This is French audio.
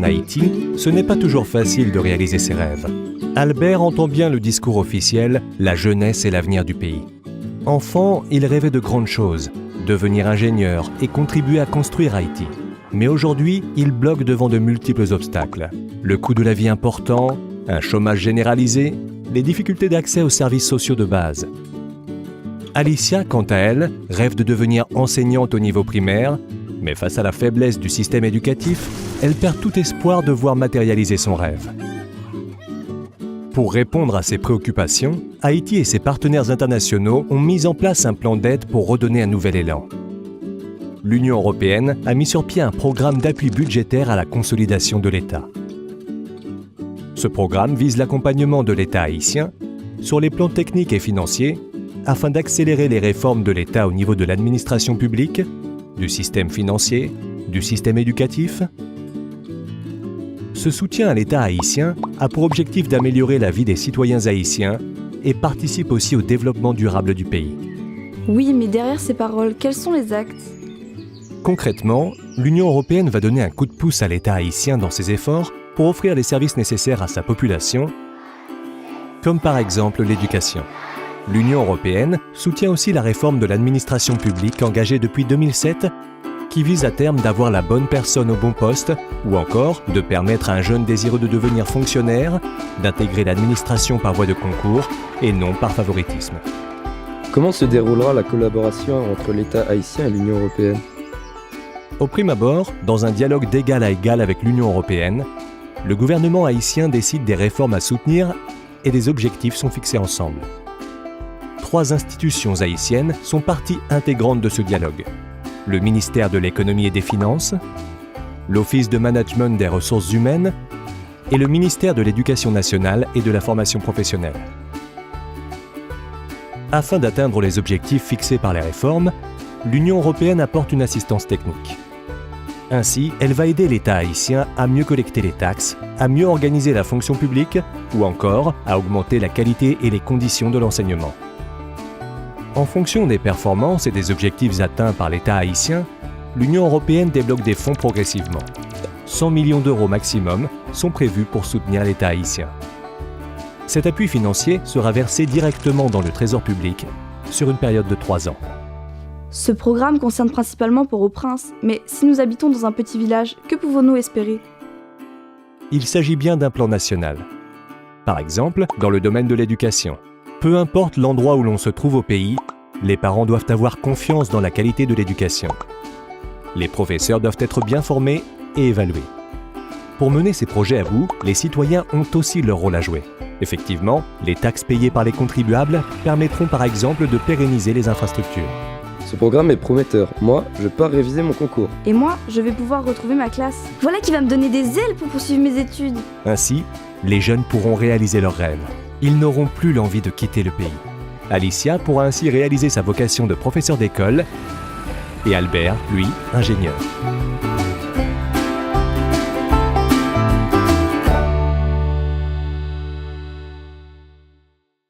en Haïti, ce n'est pas toujours facile de réaliser ses rêves. Albert entend bien le discours officiel « La jeunesse est l'avenir du pays ». Enfant, il rêvait de grandes choses, devenir ingénieur et contribuer à construire Haïti. Mais aujourd'hui, il bloque devant de multiples obstacles. Le coût de la vie important, un chômage généralisé, les difficultés d'accès aux services sociaux de base. Alicia, quant à elle, rêve de devenir enseignante au niveau primaire, mais face à la faiblesse du système éducatif, elle perd tout espoir de voir matérialiser son rêve. Pour répondre à ces préoccupations, Haïti et ses partenaires internationaux ont mis en place un plan d'aide pour redonner un nouvel élan. L'Union européenne a mis sur pied un programme d'appui budgétaire à la consolidation de l'État. Ce programme vise l'accompagnement de l'État haïtien sur les plans techniques et financiers afin d'accélérer les réformes de l'État au niveau de l'administration publique, du système financier, du système éducatif. Ce soutien à l'État haïtien a pour objectif d'améliorer la vie des citoyens haïtiens et participe aussi au développement durable du pays. Oui, mais derrière ces paroles, quels sont les actes ? Concrètement, l'Union européenne va donner un coup de pouce à l'État haïtien dans ses efforts pour offrir les services nécessaires à sa population, comme par exemple l'éducation. L'Union européenne soutient aussi la réforme de l'administration publique engagée depuis 2007, qui vise à terme d'avoir la bonne personne au bon poste, ou encore de permettre à un jeune désireux de devenir fonctionnaire, d'intégrer l'administration par voie de concours et non par favoritisme. Comment se déroulera la collaboration entre l'État haïtien et l'Union européenne ? Au prime abord, dans un dialogue d'égal à égal avec l'Union européenne, le gouvernement haïtien décide des réformes à soutenir et des objectifs sont fixés ensemble. 3 institutions haïtiennes sont partie intégrante de ce dialogue. Le ministère de l'Économie et des Finances, l'Office de management des ressources humaines et le ministère de l'Éducation nationale et de la formation professionnelle. Afin d'atteindre les objectifs fixés par les réformes, l'Union européenne apporte une assistance technique. Ainsi, elle va aider l'État haïtien à mieux collecter les taxes, à mieux organiser la fonction publique ou encore à augmenter la qualité et les conditions de l'enseignement. En fonction des performances et des objectifs atteints par l'État haïtien, l'Union européenne débloque des fonds progressivement. 100 millions d'euros maximum sont prévus pour soutenir l'État haïtien. Cet appui financier sera versé directement dans le trésor public sur une période de 3 ans. Ce programme concerne principalement Port-au-Prince, mais si nous habitons dans un petit village, que pouvons-nous espérer ? Il s'agit bien d'un plan national. Par exemple, dans le domaine de l'éducation. Peu importe l'endroit où l'on se trouve au pays, les parents doivent avoir confiance dans la qualité de l'éducation. Les professeurs doivent être bien formés et évalués. Pour mener ces projets à bout, les citoyens ont aussi leur rôle à jouer. Effectivement, les taxes payées par les contribuables permettront par exemple de pérenniser les infrastructures. Ce programme est prometteur. Moi, je pars réviser mon concours. Et moi, je vais pouvoir retrouver ma classe. Voilà qui va me donner des ailes pour poursuivre mes études. Ainsi, les jeunes pourront réaliser leurs rêves. Ils n'auront plus l'envie de quitter le pays. Alicia pourra ainsi réaliser sa vocation de professeur d'école et Albert, lui, ingénieur.